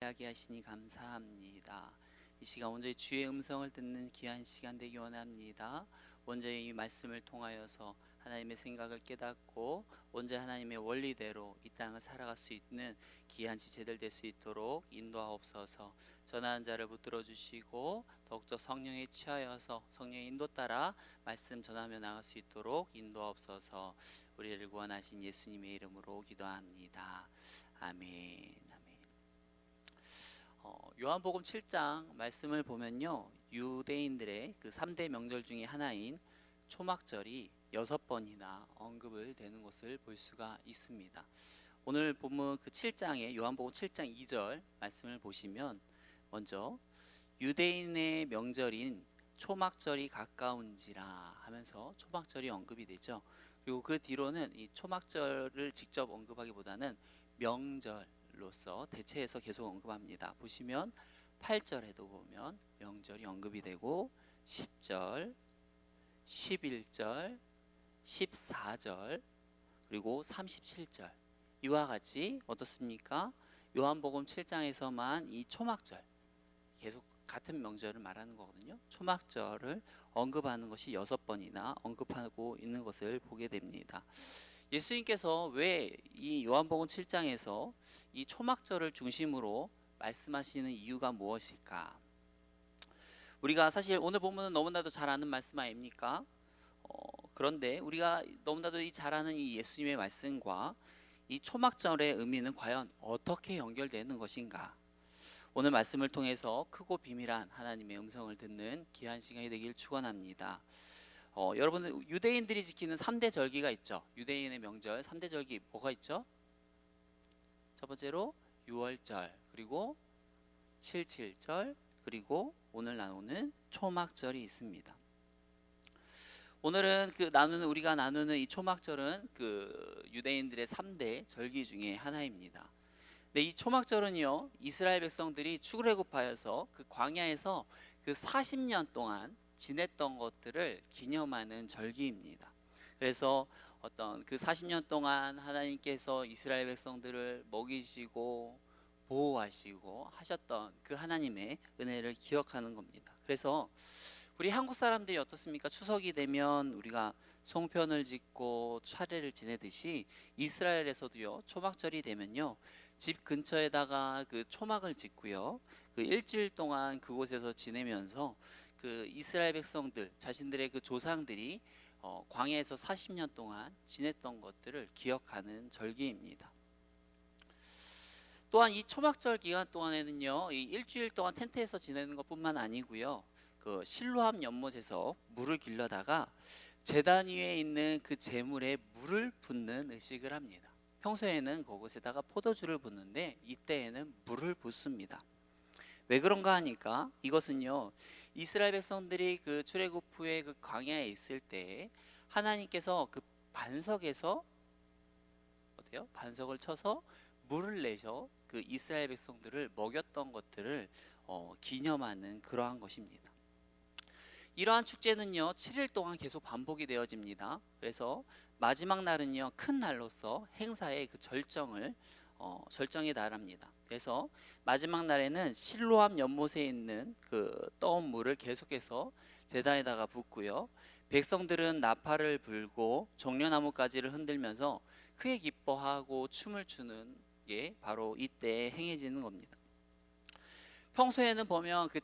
이야기하시니 감사합니다. 이 시간 온전히 주의 음성을 듣는 귀한 시간 되기 원합니다. 온전히 이 말씀을 통하여서 하나님의 생각을 깨닫고 온전히 하나님의 원리대로 이 땅을 살아갈 수 있는 귀한 지체들 될 수 있도록 인도하옵소서. 전하는 자를 붙들어 주시고 더욱더 성령에 취하여서 성령의 인도 따라 말씀 전하며 나갈 수 있도록 인도하옵소서. 우리를 구원하신 예수님의 이름으로 기도합니다. 아멘. 요한복음 7장 말씀을 보면요, 유대인들의 그 3대 명절 중에 하나인 초막절이 6번이나 언급을 되는 것을 볼 수가 있습니다. 오늘 본문 그 7장에 요한복음 7장 2절 말씀을 보시면 먼저 유대인의 명절인 초막절이 가까운지라 하면서 초막절이 언급이 되죠. 그리고 그 뒤로는 이 초막절을 직접 언급하기보다는 명절로서 대체해서 계속 언급합니다. 보시면 8절에도 보면 명절이 언급이 되고 10절, 11절, 14절 그리고 37절 이와 같이 어떻습니까? 요한복음 7장에서만 이 초막절 계속 같은 명절을 말하는 거거든요. 초막절을 언급하는 것이 6번이나 언급하고 있는 것을 보게 됩니다. 예수님께서 왜 이 요한복음 7장에서 이 초막절을 중심으로 말씀하시는 이유가 무엇일까? 우리가 사실 오늘 본문은 너무나도 잘 아는 말씀 아닙니까? 그런데 우리가 너무나도 잘 아는 이 예수님의 말씀과 이 초막절의 의미는 과연 어떻게 연결되는 것인가? 오늘 말씀을 통해서 크고 비밀한 하나님의 음성을 듣는 귀한 시간이 되길 축원합니다. 여러분, 유대인들이 지키는 3대 절기가 있죠. 유대인의 명절 3대 절기 뭐가 있죠? 첫 번째로 유월절, 그리고 77절, 그리고 오늘 나누는 초막절이 있습니다. 오늘은 우리가 나누는 이 초막절은 그 유대인들의 3대 절기 중에 하나입니다. 근데 이 초막절은요, 이스라엘 백성들이 출애굽하여서 그 광야에서 그 40년 동안 지냈던 것들을 기념하는 절기입니다. 그래서 어떤 그 40년 동안 하나님께서 이스라엘 백성들을 먹이시고 보호하시고 하셨던 그 하나님의 은혜를 기억하는 겁니다. 그래서 우리 한국 사람들이 어떻습니까? 추석이 되면 우리가 송편을 짓고 차례를 지내듯이 이스라엘에서도요, 초막절이 되면요, 집 근처에다가 그 초막을 짓고요, 그 일주일 동안 그곳에서 지내면서 그 이스라엘 백성들 자신들의 그 조상들이 광야에서 40년 동안 지냈던 것들을 기억하는 절기입니다. 또한 이 초막절 기간 동안에는요, 이 일주일 동안 텐트에서 지내는 것뿐만 아니고요, 그 실로암 연못에서 물을 길러다가 제단 위에 있는 그 제물에 물을 붓는 의식을 합니다. 평소에는 그곳에다가 포도주를 붓는데 이때에는 물을 붓습니다. 왜 그런가 하니까 이것은요, 이스라엘 백성들이 그 출애굽 후에 그 광야에 있을 때 하나님께서 그 반석에서 반석을 쳐서 물을 내셔 그 이스라엘 백성들을 먹였던 것들을 기념하는 그러한 것입니다. 이러한 축제는요, 7일 동안 계속 반복이 되어집니다. 그래서 마지막 날은요, 큰 날로서 행사의 그 절정에 달합니다. 그래서 마지막 날에는 실로암 연못에 있는 그 떠온 물을 계속해서 제단에다가 붓고요, 백성들은 나팔을 불고 종려나무 가지를 흔들면서 크게 기뻐하고 춤을 추는 게 바로 이때 행해지는 겁니다. 평소에는 보면 그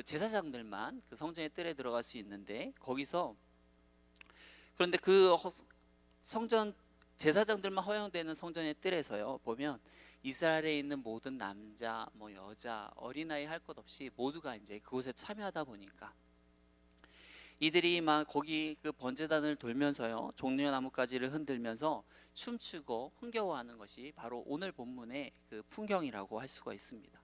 제사장들만 그 성전의 뜰에 들어갈 수 있는데 그런데 그 성전 제사장들만 허용되는 성전의 뜰에서요, 보면 이스라엘에 있는 모든 남자, 여자, 어린아이 할 것 없이 모두가 이제 그곳에 참여하다 보니까 이들이 막 거기 그 번제단을 돌면서요, 종려나무가지를 흔들면서 춤추고 흥겨워하는 것이 바로 오늘 본문의 그 풍경이라고 할 수가 있습니다.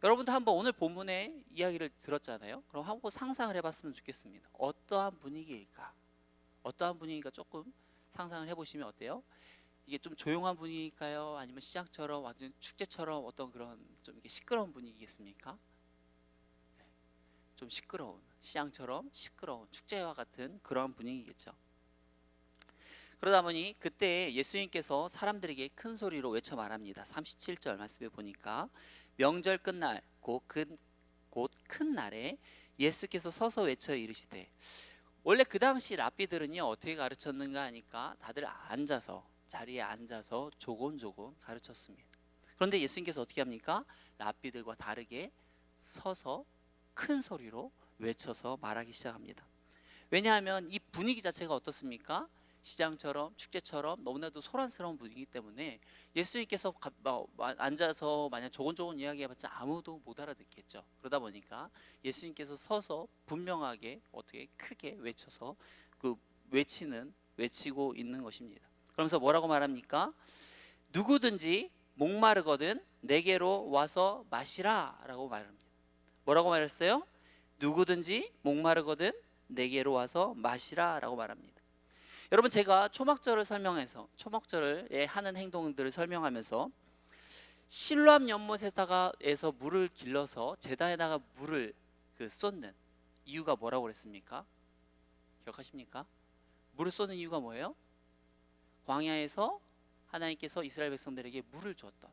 여러분도 한번 오늘 본문의 이야기를 들었잖아요. 그럼 한번 상상을 해봤으면 좋겠습니다. 어떠한 분위기일까? 어떠한 분위기가 조금 상상을 해보시면 어때요? 이게 좀 조용한 분위기일까요? 아니면 시장처럼 완전 축제처럼 어떤 그런 좀 이렇게 시끄러운 분위기겠습니까? 좀 시끄러운, 시장처럼 시끄러운 축제와 같은 그런 분위기겠죠. 그러다 보니 그때 예수님께서 사람들에게 큰 소리로 외쳐 말합니다. 37절 말씀에 보니까 명절 끝날 곧 큰 날에 예수께서 서서 외쳐 이르시되, 원래 그 당시 랍비들은요 어떻게 가르쳤는가 하니까 다들 앉아서, 자리에 앉아서 조곤조곤 가르쳤습니다. 그런데 예수님께서 어떻게 합니까? 랍비들과 다르게 서서 큰 소리로 외쳐서 말하기 시작합니다. 왜냐하면 이 분위기 자체가 어떻습니까? 시장처럼 축제처럼 너무나도 소란스러운 분위기 때문에 예수님께서 앉아서 만약 조곤조곤 이야기해봤자 아무도 못 알아듣겠죠. 그러다 보니까 예수님께서 서서 분명하게 어떻게 크게 외쳐서 외치고 있는 것입니다. 그러면서 뭐라고 말합니까? 누구든지 목마르거든 내게로 와서 마시라 라고 말합니다. 뭐라고 말했어요? 누구든지 목마르거든 내게로 와서 마시라 라고 말합니다. 여러분, 제가 초막절을 설명해서 초막절에 하는 행동들을 설명하면서 실로암 연못에서 물을 길러서 제단에다가 물을 쏟는 이유가 뭐라고 그랬습니까? 기억하십니까? 물을 쏟는 이유가 뭐예요? 광야에서 하나님께서 이스라엘 백성들에게 물을 주었던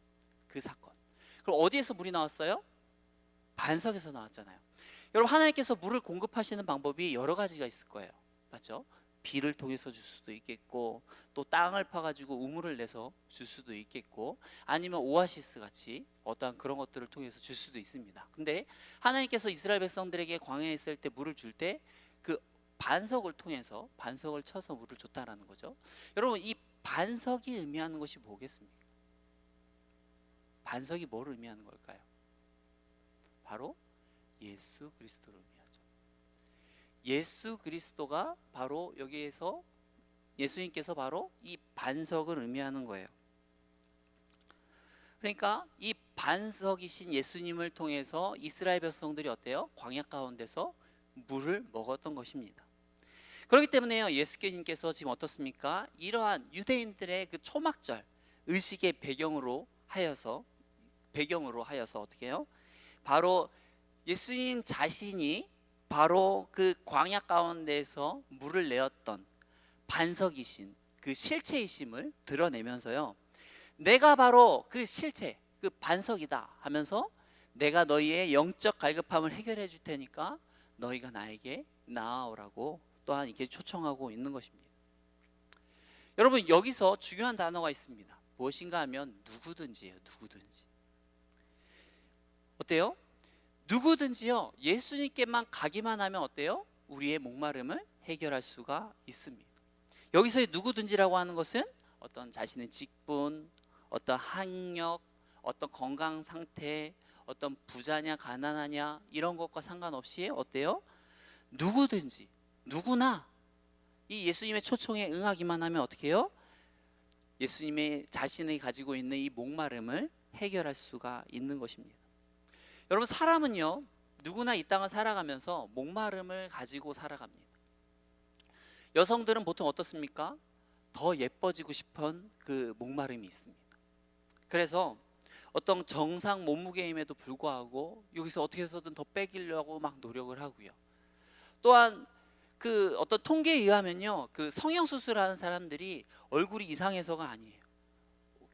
그 사건. 그럼 어디에서 물이 나왔어요? 반석에서 나왔잖아요. 여러분, 하나님께서 물을 공급하시는 방법이 여러 가지가 있을 거예요. 맞죠? 비를 통해서 줄 수도 있겠고, 또 땅을 파가지고 우물을 내서 줄 수도 있겠고, 아니면 오아시스 같이 어떠한 그런 것들을 통해서 줄 수도 있습니다. 근데 하나님께서 이스라엘 백성들에게 광야에 있을 때 물을 줄 때 그 반석을 통해서, 반석을 쳐서 물을 줬다라는 거죠. 여러분, 이 반석이 의미하는 것이 뭐겠습니까? 반석이 뭘 의미하는 걸까요? 바로 예수 그리스도를 의미하죠. 예수 그리스도가 바로 여기에서 예수님께서 바로 이 반석을 의미하는 거예요. 그러니까 이 반석이신 예수님을 통해서 이스라엘 백성들이 어때요? 광야 가운데서 물을 먹었던 것입니다. 그렇기 때문에요, 예수님께서 지금 어떻습니까? 이러한 유대인들의 그 초막절 의식의 배경으로 하여서 어떻게 해요? 바로 예수님 자신이 바로 그 광야 가운데에서 물을 내었던 반석이신 그 실체이심을 드러내면서요, 내가 바로 그 실체, 그 반석이다 하면서 내가 너희의 영적 갈급함을 해결해 줄 테니까 너희가 나에게 나아오라고 또한 이렇게 초청하고 있는 것입니다. 여러분, 여기서 중요한 단어가 있습니다. 무엇인가 하면 누구든지예요. 누구든지. 어때요? 누구든지요, 예수님께만 가기만 하면 어때요? 우리의 목마름을 해결할 수가 있습니다. 여기서의 누구든지라고 하는 것은 어떤 자신의 직분, 어떤 학력, 어떤 건강 상태, 어떤 부자냐 가난하냐 이런 것과 상관없이 어때요? 누구든지, 누구나 이 예수님의 초청에 응하기만 하면 어떻게 해요? 예수님의 자신이 가지고 있는 이 목마름을 해결할 수가 있는 것입니다. 여러분, 사람은요 누구나 이 땅을 살아가면서 목마름을 가지고 살아갑니다. 여성들은 보통 어떻습니까? 더 예뻐지고 싶은 그 목마름이 있습니다. 그래서 어떤 정상 몸무게임에도 불구하고 여기서 어떻게 해서든 더 빼기려고 막 노력을 하고요. 또한 그 어떤 통계에 의하면요, 그 성형 수술하는 사람들이 얼굴이 이상해서가 아니에요.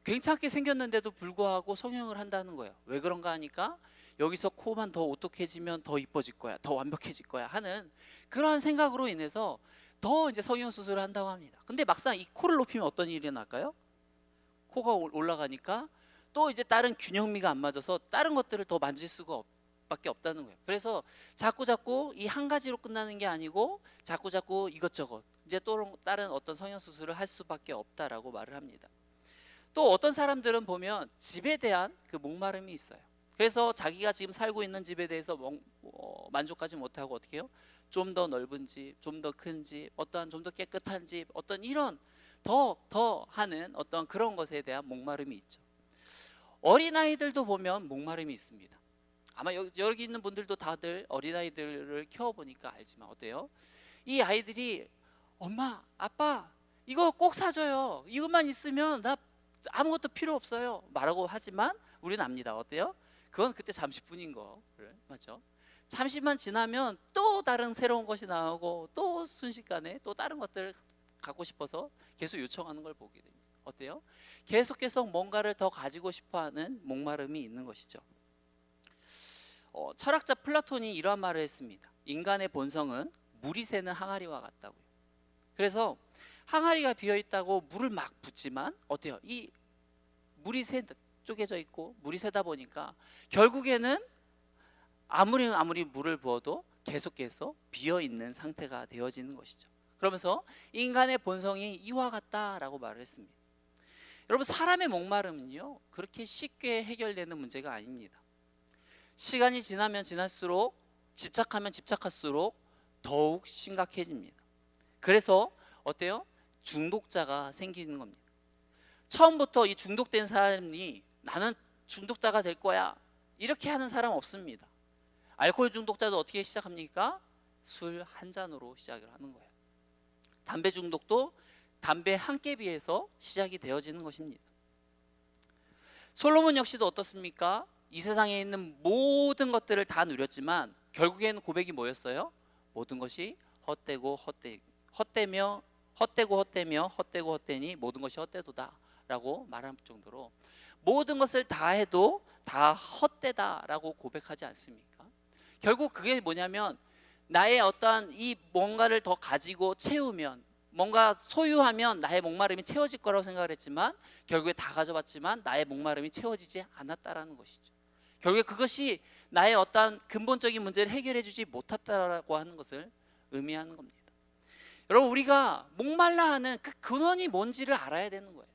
괜찮게 생겼는데도 불구하고 성형을 한다는 거예요. 왜 그런가 하니까 여기서 코만 더 오똑해지면 더 이뻐질 거야, 더 완벽해질 거야 하는 그러한 생각으로 인해서 더 이제 성형 수술을 한다고 합니다. 근데 막상 이 코를 높이면 어떤 일이 날까요? 코가 올라가니까 또 이제 다른 균형미가 안 맞아서 다른 것들을 더 만질 수가 밖에 없다는 거예요. 그래서 자꾸 이 한 가지로 끝나는 게 아니고 자꾸 이것저것 이제 또 다른 어떤 성형 수술을 할 수밖에 없다라고 말을 합니다. 또 어떤 사람들은 보면 집에 대한 그 목마름이 있어요. 그래서 자기가 지금 살고 있는 집에 대해서 만족하지 못하고 어떻게 해요? 좀 더 넓은 집, 좀 더 큰 집, 어떠한 좀 더 깨끗한 집, 어떤 이런 더 하는 어떤 그런 것에 대한 목마름이 있죠. 어린아이들도 보면 목마름이 있습니다. 아마 여기 있는 분들도 다들 어린아이들을 키워보니까 알지만 어때요? 이 아이들이 엄마, 아빠 이거 꼭 사줘요. 이것만 있으면 나 아무것도 필요 없어요. 말하고 하지만 우리는 압니다. 어때요? 그건 그때 잠시뿐인 거, 맞죠? 잠시만 지나면 또 다른 새로운 것이 나오고 또 순식간에 또 다른 것들을 갖고 싶어서 계속 요청하는 걸 보게 됩니다. 어때요? 계속 뭔가를 더 가지고 싶어하는 목마름이 있는 것이죠. 철학자 플라톤이 이러한 말을 했습니다. 인간의 본성은 물이 새는 항아리와 같다고요. 그래서 항아리가 비어 있다고 물을 막 붓지만 어때요? 이 물이 쪼개져 있고 물이 새다 보니까 결국에는 아무리 물을 부어도 계속해서 비어 있는 상태가 되어지는 것이죠. 그러면서 인간의 본성이 이와 같다라고 말을 했습니다. 여러분, 사람의 목마름은요 그렇게 쉽게 해결되는 문제가 아닙니다. 시간이 지나면 지날수록, 집착하면 집착할수록 더욱 심각해집니다. 그래서 어때요? 중독자가 생기는 겁니다. 처음부터 이 중독된 사람이 나는 중독자가 될 거야 이렇게 하는 사람 없습니다. 알코올 중독자도 어떻게 시작합니까? 술 한 잔으로 시작을 하는 거예요. 담배 중독도 담배 한 깨비에서 시작이 되어지는 것입니다. 솔로몬 역시도 어떻습니까? 이 세상에 있는 모든 것들을 다 누렸지만 결국에는 고백이 뭐였어요? 모든 것이 헛되고 헛되니 모든 것이 헛되도다 라고 말할 정도로 모든 것을 다 해도 다 헛되다 라고 고백하지 않습니까? 결국 그게 뭐냐면 나의 어떠한 이 뭔가를 더 가지고 채우면, 뭔가 소유하면 나의 목마름이 채워질 거라고 생각을 했지만 결국에 다 가져봤지만 나의 목마름이 채워지지 않았다라는 것이죠. 결국에 그것이 나의 어떠한 근본적인 문제를 해결해 주지 못했다라고 하는 것을 의미하는 겁니다. 여러분, 우리가 목말라 하는 그 근원이 뭔지를 알아야 되는 거예요.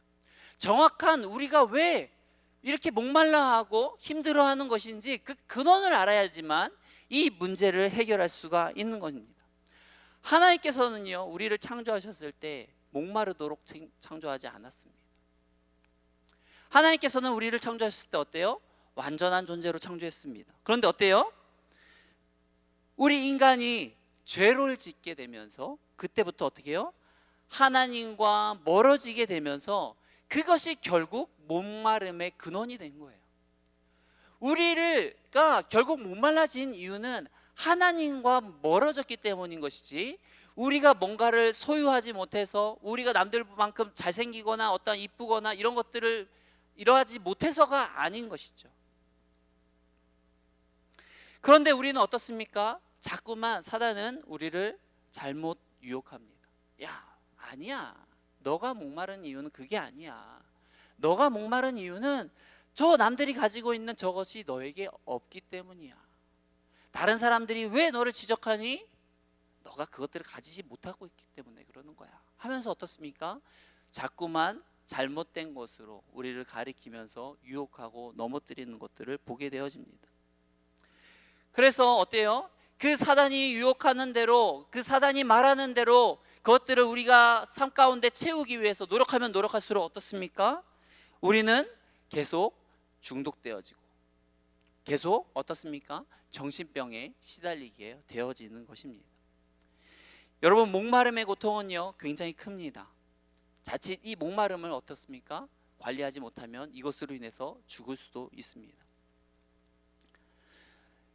정확한 우리가 왜 이렇게 목말라하고 힘들어하는 것인지 그 근원을 알아야지만 이 문제를 해결할 수가 있는 겁니다. 하나님께서는요 우리를 창조하셨을 때 목마르도록 창조하지 않았습니다. 하나님께서는 우리를 창조하셨을 때 어때요? 완전한 존재로 창조했습니다. 그런데 어때요? 우리 인간이 죄를 짓게 되면서 그때부터 어떻게 해요? 하나님과 멀어지게 되면서 그것이 결국 목마름의 근원이 된 거예요. 우리가 결국 목말라진 이유는 하나님과 멀어졌기 때문인 것이지 우리가 뭔가를 소유하지 못해서, 우리가 남들만큼 잘생기거나 어떤 이쁘거나 이런 것들을 이러하지 못해서가 아닌 것이죠. 그런데 우리는 어떻습니까? 자꾸만 사단은 우리를 잘못 유혹합니다. 야, 아니야. 너가 목마른 이유는 그게 아니야. 너가 목마른 이유는 저 남들이 가지고 있는 저것이 너에게 없기 때문이야. 다른 사람들이 왜 너를 지적하니? 너가 그것들을 가지지 못하고 있기 때문에 그러는 거야 하면서 어떻습니까? 자꾸만 잘못된 것으로 우리를 가리키면서 유혹하고 넘어뜨리는 것들을 보게 되어집니다. 그래서 어때요? 그 사단이 유혹하는 대로, 그 사단이 말하는 대로 그것들을 우리가 삶 가운데 채우기 위해서 노력하면 노력할수록 어떻습니까? 우리는 계속 중독되어지고 계속 어떻습니까? 정신병에 시달리게 되어지는 것입니다. 여러분, 목마름의 고통은요 굉장히 큽니다. 자칫 이 목마름을 어떻습니까? 관리하지 못하면 이것으로 인해서 죽을 수도 있습니다.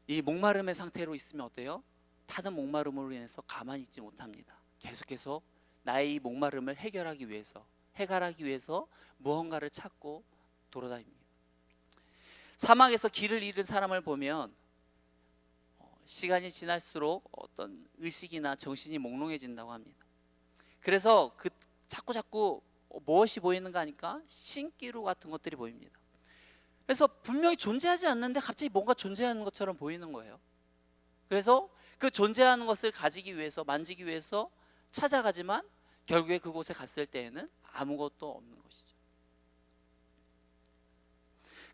이 목마름의 상태로 있으면 어때요? 타는 목마름으로 인해서 가만히 있지 못합니다. 계속해서 나의 이 목마름을 해결하기 위해서 무언가를 찾고 돌아다닙니다. 사막에서 길을 잃은 사람을 보면 시간이 지날수록 어떤 의식이나 정신이 몽롱해진다고 합니다. 그래서 그 자꾸 무엇이 보이는가 하니까 신기루 같은 것들이 보입니다. 그래서 분명히 존재하지 않는데 갑자기 뭔가 존재하는 것처럼 보이는 거예요. 그래서 그 존재하는 것을 가지기 위해서, 만지기 위해서 찾아가지만 결국에 그곳에 갔을 때에는 아무것도 없는 것이죠.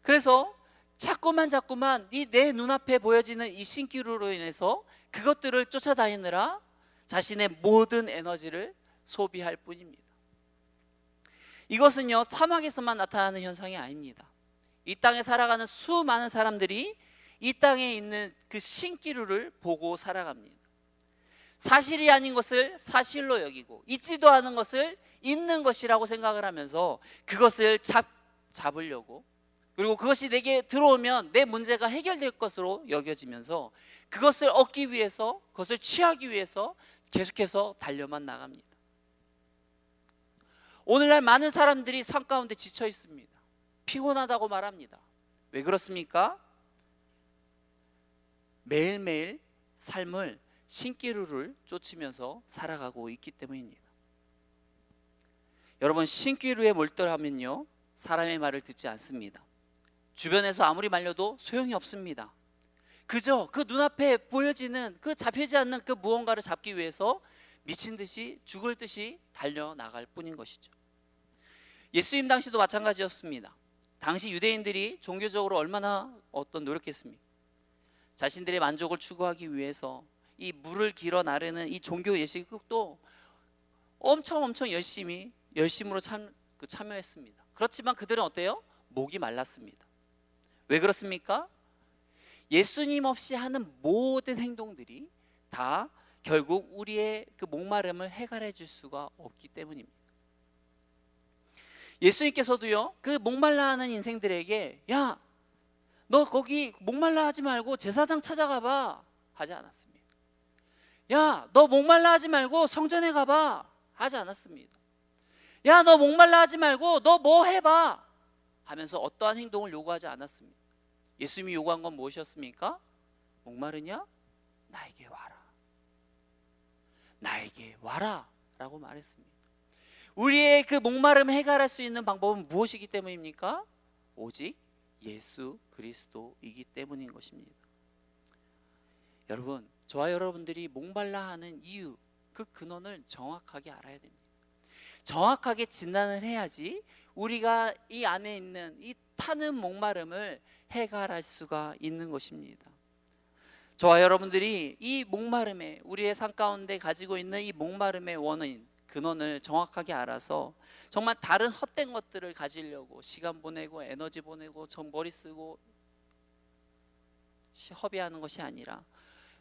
그래서 자꾸만 이 내 눈앞에 보여지는 이 신기루로 인해서 그것들을 쫓아다니느라 자신의 모든 에너지를 소비할 뿐입니다. 이것은요 사막에서만 나타나는 현상이 아닙니다. 이 땅에 살아가는 수많은 사람들이 이 땅에 있는 그 신기루를 보고 살아갑니다. 사실이 아닌 것을 사실로 여기고 있지도 않은 것을 있는 것이라고 생각을 하면서 그것을 잡으려고, 그리고 그것이 내게 들어오면 내 문제가 해결될 것으로 여겨지면서 그것을 얻기 위해서, 그것을 취하기 위해서 계속해서 달려만 나갑니다. 오늘날 많은 사람들이 삶 가운데 지쳐 있습니다. 피곤하다고 말합니다. 왜 그렇습니까? 매일매일 삶을 신기루를 쫓으면서 살아가고 있기 때문입니다. 여러분, 신기루에 몰두하면요 사람의 말을 듣지 않습니다. 주변에서 아무리 말려도 소용이 없습니다. 그저 그 눈앞에 보여지는 그 잡히지 않는 그 무언가를 잡기 위해서 미친 듯이 죽을 듯이 달려나갈 뿐인 것이죠. 예수님 당시도 마찬가지였습니다. 당시 유대인들이 종교적으로 얼마나 노력했습니까? 자신들의 만족을 추구하기 위해서 이 물을 길어 나르는 이 종교 예식도 엄청 열심으로 참여했습니다. 그렇지만 그들은 어때요? 목이 말랐습니다. 왜 그렇습니까? 예수님 없이 하는 모든 행동들이 다 결국 우리의 그 목마름을 해결해 줄 수가 없기 때문입니다. 예수님께서도요 그 목말라하는 인생들에게 야, 너 거기 목말라 하지 말고 제사장 찾아가 봐 하지 않았습니다. 야, 너 목말라 하지 말고 성전에 가봐 하지 않았습니다. 야, 너 목말라 하지 말고 너 뭐 해봐 하면서 어떠한 행동을 요구하지 않았습니다. 예수님이 요구한 건 무엇이었습니까? 목마르냐? 나에게 와라. 나에게 와라 라고 말했습니다. 우리의 그 목마름을 해결할 수 있는 방법은 무엇이기 때문입니까? 오직 예수 그리스도이기 때문인 것입니다. 여러분, 저와 여러분들이 목말라 하는 이유, 그 근원을 정확하게 알아야 됩니다. 정확하게 진단을 해야지 우리가 이 안에 있는 이 타는 목마름을 해결할 수가 있는 것입니다. 저와 여러분들이 이 목마름에, 우리의 삶 가운데 가지고 있는 이 목마름의 원인, 근원을 정확하게 알아서 정말 다른 헛된 것들을 가지려고 시간 보내고 에너지 보내고 머리 쓰고 허비하는 것이 아니라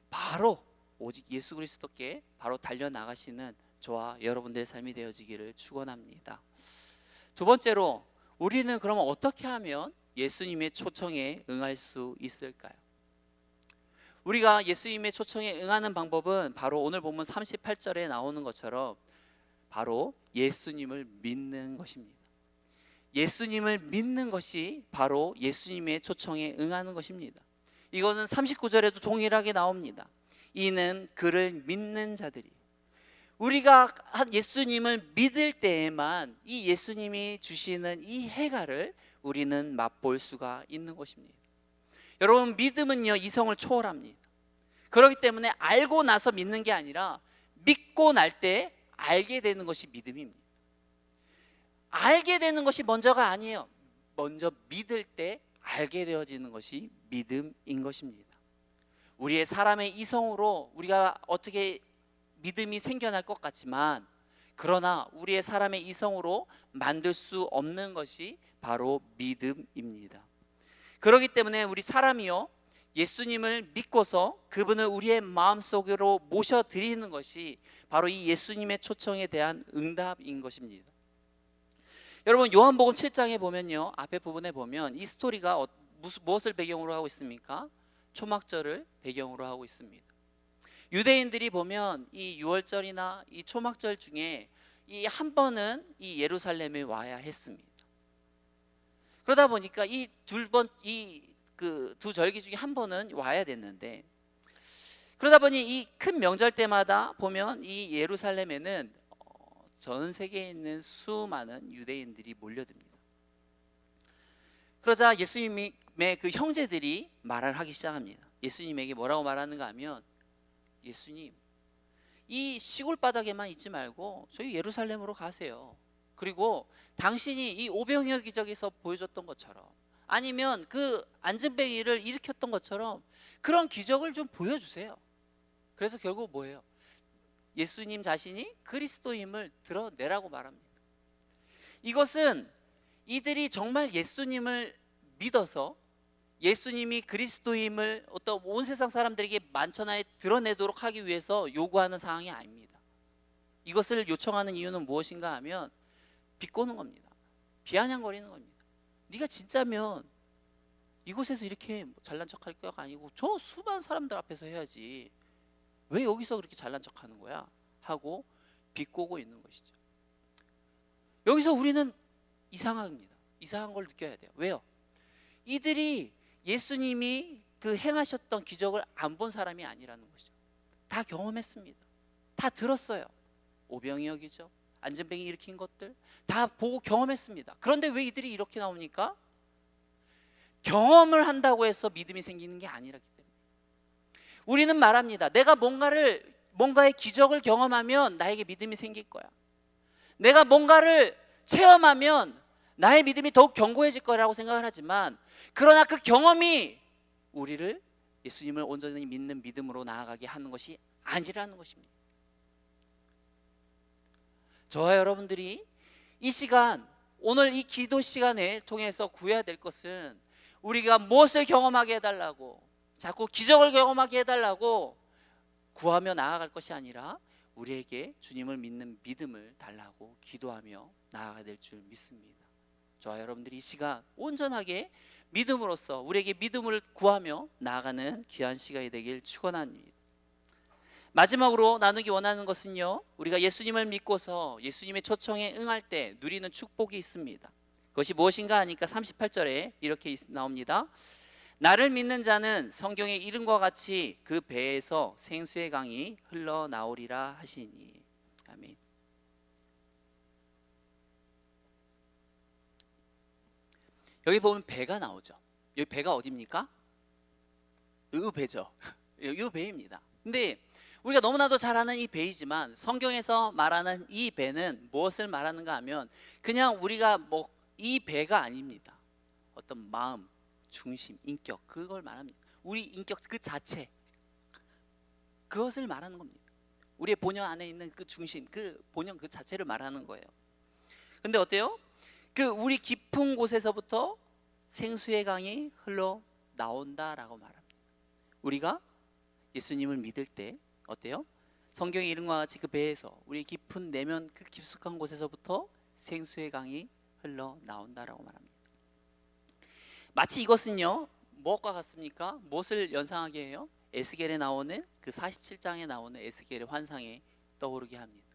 바로 오직 예수 그리스도께 바로 달려나가시는 저와 여러분들의 삶이 되어지기를 축원합니다. 두 번째로, 우리는 그러면 어떻게 하면 예수님의 초청에 응할 수 있을까요? 우리가 예수님의 초청에 응하는 방법은 바로 오늘 본문 38절에 나오는 것처럼 바로 예수님을 믿는 것입니다. 예수님을 믿는 것이 바로 예수님의 초청에 응하는 것입니다. 이거는 39절에도 동일하게 나옵니다. 이는 그를 믿는 자들이, 우리가 예수님을 믿을 때에만 이 예수님이 주시는 이 해갈을 우리는 맛볼 수가 있는 것입니다. 여러분, 믿음은요 이성을 초월합니다. 그렇기 때문에 알고 나서 믿는 게 아니라 믿고 날 때 알게 되는 것이 믿음입니다. 알게 되는 것이 먼저가 아니에요. 먼저 믿을 때 알게 되어지는 것이 믿음인 것입니다. 우리의 사람의 이성으로 우리가 어떻게 믿음이 생겨날 것 같지만, 그러나 우리의 사람의 이성으로 만들 수 없는 것이 바로 믿음입니다. 그렇기 때문에 우리 사람이요 예수님을 믿고서 그분을 우리의 마음속으로 모셔드리는 것이 바로 이 예수님의 초청에 대한 응답인 것입니다. 여러분, 요한복음 7장에 보면요, 앞에 부분에 보면 이 스토리가 무엇을 배경으로 하고 있습니까? 초막절을 배경으로 하고 있습니다. 유대인들이 보면 이 유월절이나 이 초막절 중에 이 한 번은 이 예루살렘에 와야 했습니다. 그러다 보니까 이 두 절기 중에 한 번은 와야 됐는데, 그러다 보니 이 큰 명절 때마다 보면 이 예루살렘에는 전 세계에 있는 수많은 유대인들이 몰려듭니다. 그러자 예수님의 그 형제들이 말을 하기 시작합니다. 예수님에게 뭐라고 말하는가 하면, 예수님, 이 시골 바닥에만 있지 말고 저희 예루살렘으로 가세요. 그리고 당신이 이 오병이어 기적에서 보여줬던 것처럼, 아니면 그 안진뱅이를 일으켰던 것처럼 그런 기적을 좀 보여주세요. 그래서 결국 뭐예요? 예수님 자신이 그리스도임을 드러내라고 말합니다. 이것은 이들이 정말 예수님을 믿어서 예수님이 그리스도임을 어떤 온 세상 사람들에게 만천하에 드러내도록 하기 위해서 요구하는 사항이 아닙니다. 이것을 요청하는 이유는 무엇인가 하면 비꼬는 겁니다. 비아냥거리는 겁니다. 네가 진짜면 이곳에서 이렇게 잘난 척할 거가 아니고 저 수많은 사람들 앞에서 해야지, 왜 여기서 그렇게 잘난 척하는 거야? 하고 비꼬고 있는 것이죠. 여기서 우리는 이상합니다. 이상한 걸 느껴야 돼요. 왜요? 이들이 예수님이 그 행하셨던 기적을 안 본 사람이 아니라는 것이죠. 다 경험했습니다. 다 들었어요. 오병이어기죠, 안전뱅이 일으킨 것들 다 보고 경험했습니다. 그런데 왜 이들이 이렇게 나오니까? 경험을 한다고 해서 믿음이 생기는 게 아니라기 때문에. 우리는 말합니다. 내가 뭔가의 기적을 경험하면 나에게 믿음이 생길 거야. 내가 뭔가를 체험하면 나의 믿음이 더욱 견고해질 거라고 생각을 하지만, 그러나 그 경험이 우리를 예수님을 온전히 믿는 믿음으로 나아가게 하는 것이 아니라는 것입니다. 저와 여러분들이 이 시간, 오늘 이 기도 시간을 통해서 구해야 될 것은, 우리가 무엇을 경험하게 해달라고, 자꾸 기적을 경험하게 해달라고 구하며 나아갈 것이 아니라 우리에게 주님을 믿는 믿음을 달라고 기도하며 나아가야 될 줄 믿습니다. 저와 여러분들이 이 시간 온전하게 믿음으로써 우리에게 믿음을 구하며 나아가는 귀한 시간이 되길 축원합니다. 마지막으로 나누기 원하는 것은요, 우리가 예수님을 믿고서 예수님의 초청에 응할 때 누리는 축복이 있습니다. 그것이 무엇인가 하니까 38절에 이렇게 나옵니다. 나를 믿는 자는 성경의 이름과 같이 그 배에서 생수의 강이 흘러나오리라 하시니. 아멘. 여기 보면 배가 나오죠. 여기 배가 어디입니까? 이 배죠. 이 배입니다. 근데 우리가 너무나도 잘 아는 이 배이지만, 성경에서 말하는 이 배는 무엇을 말하는가 하면, 그냥 우리가 이 배가 아닙니다. 어떤 마음, 중심, 인격, 그걸 말합니다. 우리 인격 그 자체, 그것을 말하는 겁니다. 우리의 본연 안에 있는 그 중심, 그 본연 그 자체를 말하는 거예요. 근데 어때요? 그 우리 깊은 곳에서부터 생수의 강이 흘러 나온다라고 말합니다. 우리가 예수님을 믿을 때 어때요? 성경의 이름과 같이 그 배에서, 우리 깊은 내면 그 깊숙한 곳에서부터 생수의 강이 흘러 나온다라고 말합니다. 마치 이것은요, 무엇과 같습니까? 무엇을 연상하게 해요? 에스겔에 나오는 그 47장에 나오는 에스겔의 환상에 떠오르게 합니다.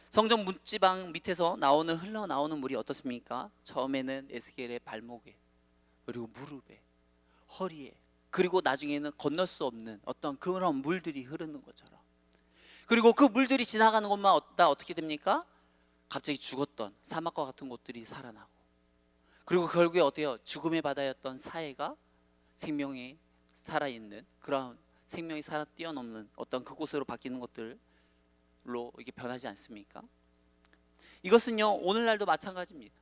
성전 문지방 밑에서 흘러나오는 물이 어떻습니까? 처음에는 에스겔의 발목에, 그리고 무릎에, 허리에, 그리고 나중에는 건널 수 없는 어떤 그런 물들이 흐르는 것처럼. 그리고 그 물들이 지나가는 곳마다 어떻게 됩니까? 갑자기 죽었던 사막과 같은 곳들이 살아나고, 그리고 결국에 어때요? 죽음의 바다였던 사해가 생명이 살아있는, 그런 생명이 살아 뛰어넘는 어떤 그곳으로 바뀌는 것들로 이게 변하지 않습니까? 이것은요, 오늘날도 마찬가지입니다.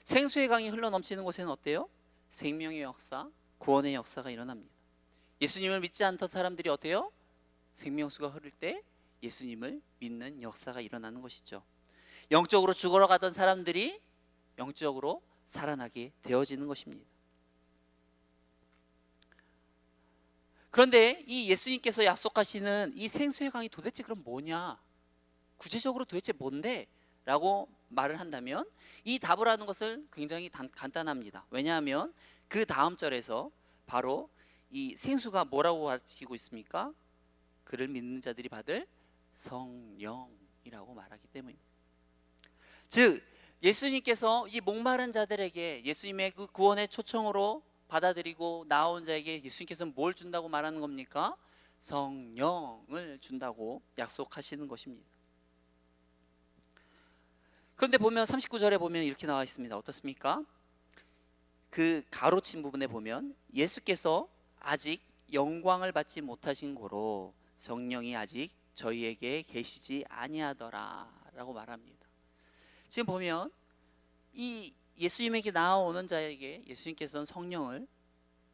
생수의 강이 흘러넘치는 곳에는 어때요? 생명의 역사, 구원의 역사가 일어납니다. 예수님을 믿지 않던 사람들이 어때요? 생명수가 흐를 때 예수님을 믿는 역사가 일어나는 것이죠. 영적으로 죽어러 가던 사람들이 영적으로 살아나게 되어지는 것입니다. 그런데 이 예수님께서 약속하시는 이 생수의 강이 도대체 그럼 뭐냐? 구체적으로 도대체 뭔데? 라고 말을 한다면, 이 답을 하는 것을 굉장히 간단합니다. 왜냐하면 그 다음 절에서 바로 이 생수가 뭐라고 가르치고 있습니까? 그를 믿는 자들이 받을 성령이라고 말하기 때문입니다. 즉 예수님께서 이 목마른 자들에게 예수님의 그 구원의 초청으로 받아들이고 나온 자에게 예수님께서는 뭘 준다고 말하는 겁니까? 성령을 준다고 약속하시는 것입니다. 그런데 보면 39절에 보면 이렇게 나와 있습니다. 어떻습니까? 그 가로친 부분에 보면 예수께서 아직 영광을 받지 못하신 고로 성령이 아직 저희에게 계시지 아니하더라 라고 말합니다. 지금 보면 이 예수님에게 나아오는 자에게 예수님께서는 성령을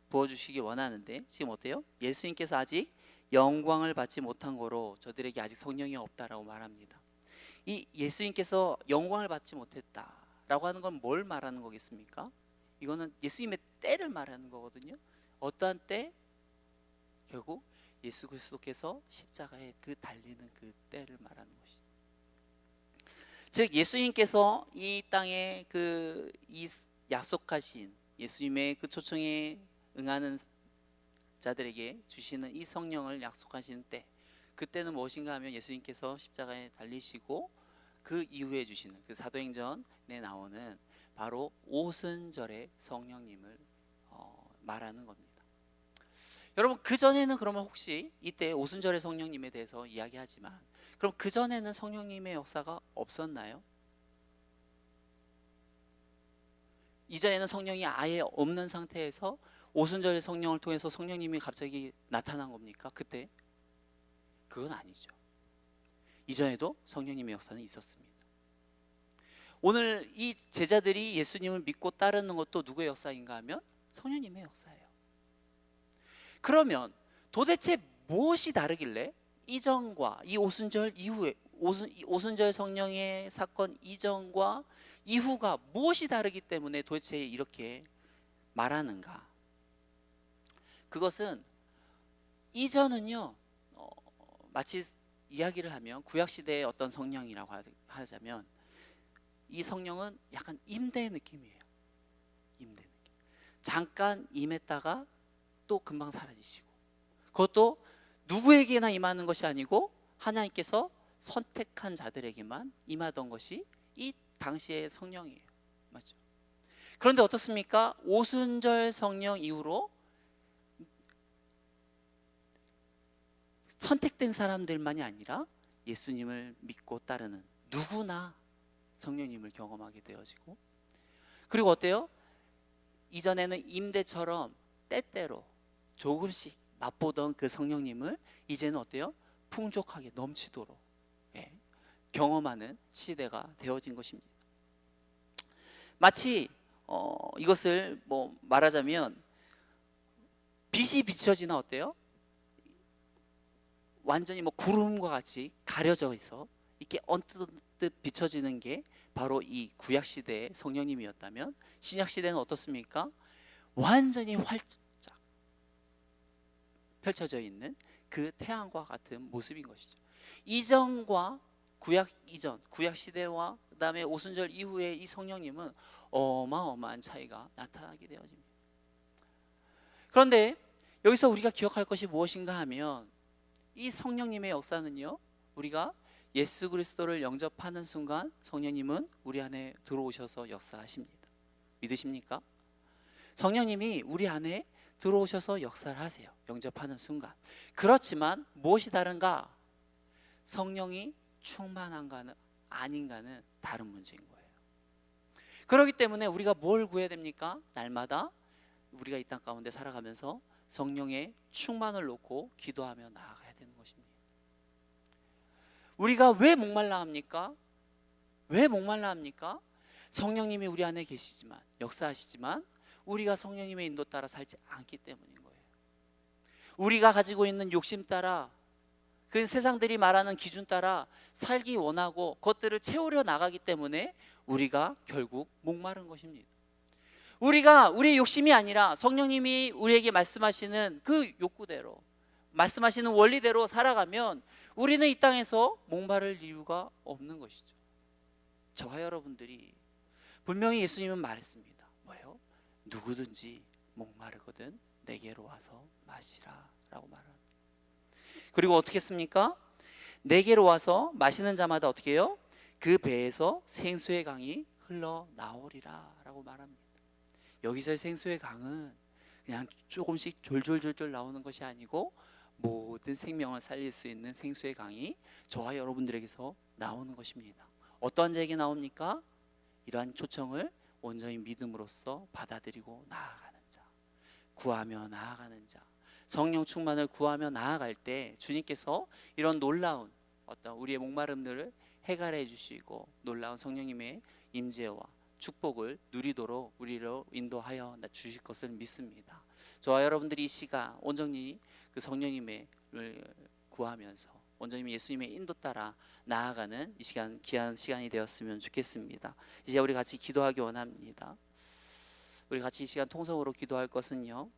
부어주시기 원하는데, 지금 어때요? 예수님께서 아직 영광을 받지 못한 거로 저들에게 아직 성령이 없다라고 말합니다. 이 예수님께서 영광을 받지 못했다라고 하는 건 뭘 말하는 거겠습니까? 이거는 예수님의 때를 말하는 거거든요. 어떠한 때? 결국 예수 그리스도께서 십자가에 그 달리는 그 때를 말하는 것이죠. 즉 예수님께서 이 땅에 이 약속하신 예수님의 그 초청에 응하는 자들에게 주시는 이 성령을 약속하신 때, 그때는 무엇인가 하면 예수님께서 십자가에 달리시고 그 이후에 주시는 그 사도행전에 나오는 바로 오순절의 성령님을 말하는 겁니다. 여러분 그 전에는 그러면 혹시 이때 오순절의 성령님에 대해서 이야기하지만 그럼 그 전에는 성령님의 역사가 없었나요? 이전에는 성령이 아예 없는 상태에서 오순절의 성령을 통해서 성령님이 갑자기 나타난 겁니까? 그때? 그건 아니죠. 이전에도 성령님의 역사는 있었습니다. 오늘 이 제자들이 예수님을 믿고 따르는 것도 누구의 역사인가 하면 성령님의 역사예요. 그러면 도대체 무엇이 다르길래 이전과 이 오순절 이후에 오순절 성령의 사건 이전과 이후가 무엇이 다르기 때문에 도대체 이렇게 말하는가? 그것은 이전은요 마치 이야기를 하면 구약시대의 어떤 성령이라고 하자면 이 성령은 약간 임대 느낌이에요. 임대 느낌. 잠깐 임했다가 또 금방 사라지시고, 그것도 누구에게나 임하는 것이 아니고 하나님께서 선택한 자들에게만 임하던 것이 이 당시의 성령이에요. 맞죠? 그런데 어떻습니까? 오순절 성령 이후로 선택된 사람들만이 아니라 예수님을 믿고 따르는 누구나 성령님을 경험하게 되어지고, 그리고 어때요? 이전에는 임대처럼 때때로 조금씩 맛보던 그 성령님을 이제는 어때요? 풍족하게 넘치도록 경험하는 시대가 되어진 것입니다. 마치 이것을 말하자면 빛이 비춰지나 어때요? 완전히 구름과 같이 가려져 있어 이렇게 언뜻 비춰지는 게 바로 이 구약 시대의 성령님이었다면, 신약 시대는 어떻습니까? 완전히 활짝 펼쳐져 있는 그 태양과 같은 모습인 것이죠. 이전과 구약 이전, 구약 시대와 그다음에 오순절 이후에 이 성령님은 어마어마한 차이가 나타나게 되어집니다. 그런데 여기서 우리가 기억할 것이 무엇인가 하면 이 성령님의 역사는요, 우리가 예수 그리스도를 영접하는 순간 성령님은 우리 안에 들어오셔서 역사하십니다. 믿으십니까? 성령님이 우리 안에 들어오셔서 역사를 하세요. 영접하는 순간. 그렇지만 무엇이 다른가? 성령이 충만한가는 아닌가는 다른 문제인 거예요. 그렇기 때문에 우리가 뭘 구해야 됩니까? 날마다 우리가 이 땅 가운데 살아가면서 성령의 충만을 놓고 기도하며 나아가야 되는 것입니다. 우리가 왜 목말라 합니까? 왜 목말라 합니까? 성령님이 우리 안에 계시지만, 역사하시지만 우리가 성령님의 인도 따라 살지 않기 때문인 거예요. 우리가 가지고 있는 욕심 따라, 그 세상들이 말하는 기준 따라 살기 원하고 그것들을 채우려 나가기 때문에 우리가 결국 목마른 것입니다. 우리가 우리의 욕심이 아니라 성령님이 우리에게 말씀하시는 그 욕구대로, 말씀하시는 원리대로 살아가면 우리는 이 땅에서 목마를 이유가 없는 것이죠. 저와 여러분들이 분명히 예수님은 말했습니다. 뭐예요? 누구든지 목마르거든 내게로 와서 마시라 라고 말합니다. 그리고 어떻게 했습니까? 내게로 와서 마시는 자마다 어떻게 해요? 그 배에서 생수의 강이 흘러나오리라 라고 말합니다. 여기서의 생수의 강은 그냥 조금씩 졸졸졸졸 나오는 것이 아니고 모든 생명을 살릴 수 있는 생수의 강이 저와 여러분들에게서 나오는 것입니다. 어떠한 자에게 나옵니까? 이러한 초청을 온전히 믿음으로써 받아들이고 나아가는 자, 구하며 나아가는 자, 성령 충만을 구하며 나아갈 때 주님께서 이런 놀라운 어떤 우리의 목마름들을 해결해 주시고 놀라운 성령님의 임재와 축복을 누리도록 우리를 인도하여 주실 것을 믿습니다. 저와 여러분들이 이 시간 온전히 그 성령님을 구하면서 온전히 예수님의 인도 따라 나아가는 이 시간, 귀한 시간이 되었으면 좋겠습니다. 이제 우리 같이 기도하기 원합니다. 우리 같이 이 시간 통성으로 기도할 것은요,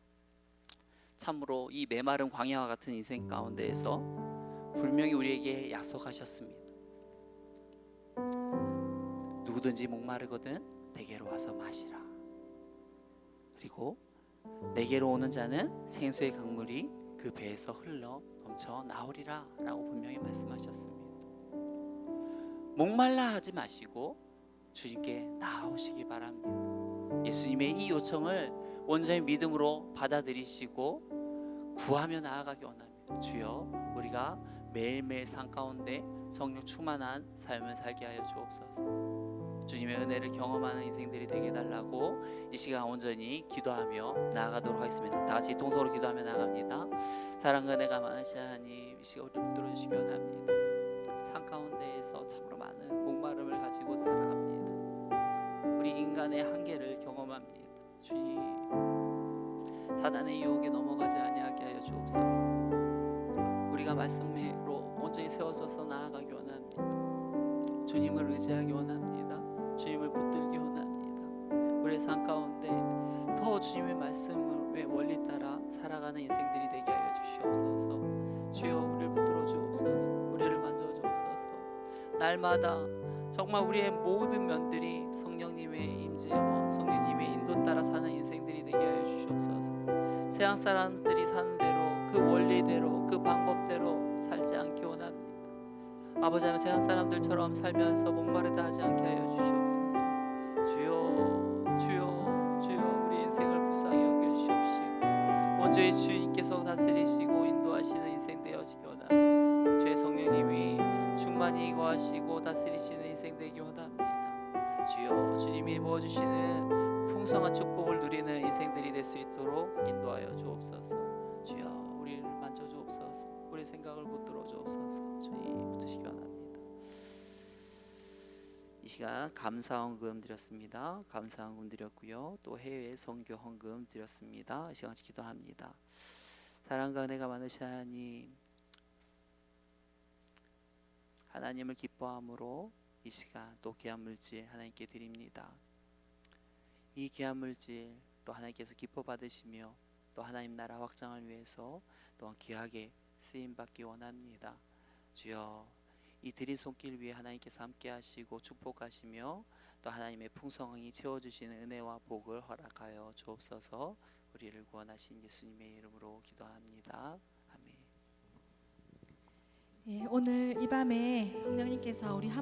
참으로 이 메마른 광야와 같은 인생 가운데에서 분명히 우리에게 약속하셨습니다. 누구든지 목마르거든 내게로 와서 마시라. 그리고 내게로 오는 자는 생수의 강물이 그 배에서 흘러 넘쳐 나오리라 라고 분명히 말씀하셨습니다. 목말라 하지 마시고 주님께 나아오시기 바랍니다. 예수님의 이 요청을 온전히 믿음으로 받아들이시고 구하며 나아가기 원합니다. 주여, 우리가 매일매일 삶 가운데 성령 충만한 삶을 살게 하여 주옵소서. 주님의 은혜를 경험하는 인생들이 되게 해달라고 이 시간 온전히 기도하며 나아가도록 하겠습니다. 다 같이 동서로 기도하며 나아갑니다. 사랑과 은혜가 많으신 하나님, 이 시간 우리를 붙들어 주시기 원합니다. 삶 가운데에서 참으로 많은 목마름을 가지고 살아갑니다. 우리 인간의 한계를 경험합니다. 주님, 사단의 유혹에 넘어가지 아니하게 하여 주옵소서. 우리가 말씀으로 온전히 세워서서 나아가기 원합니다. 주님을 의지하기 원합니다. 주님을 붙들기 원합니다. 우리의 삶 가운데 더 주님의 말씀의 원리 따라 살아가는 인생들이 되게 하여 주시옵소서. 주여, 우리를 붙들어 주옵소서. 우리를 만져 주옵소서. 날마다 정말 우리의 모든 면들이 성령님의 임재와 성령님의 인도 따라 사는 인생들이 되게 하여 주시옵소서. 세상 사람들이 사는 대로, 그 원리대로, 그 방법대로 살지 않기 원합니다. 아버지 하나님, 세상 사람들처럼 살면서 목마르다 하지 않게 하여 주시옵소서. 주여, 주여, 주여, 우리 인생을 불쌍히 여겨주시옵시고 온전히 주님께서 다스리시고 인도하시는 인생 되어지기 원합니다. 주의 성령님이 충만히 거하시고 다스리시는 인생 되기 원합니다. 주여, 주님이 부어주시는 풍성한 축복을 누리는 인생들이 될 수 있도록 인도하여 주옵소서. 주여, 우리를 만져 주옵소서. 우리 생각을 붙들어 주옵소서. 주님 붙으시기 원합니다. 이 시간 감사 헌금 드렸습니다. 감사 헌금 드렸고요. 또 해외 선교 헌금 드렸습니다. 이 시간 같이 기도합니다. 사랑과 은혜가 많으신 하나님, 하나님을 기뻐함으로 이 시간 또 귀한 물질 하나님께 드립니다. 이 귀한 물질 또 하나님께서 기뻐 받으시며 또 하나님 나라 확장을 위해서 또한 귀하게 쓰임 받기 원합니다. 주여, 이 드린 손길 위에 하나님께서 함께 하시고 축복하시며 또 하나님의 풍성히 채워주시는 은혜와 복을 허락하여 주옵소서. 우리를 구원하신 예수님의 이름으로 기도합니다. 아멘. 예, 오늘 이 밤에 성령님께서 우리 한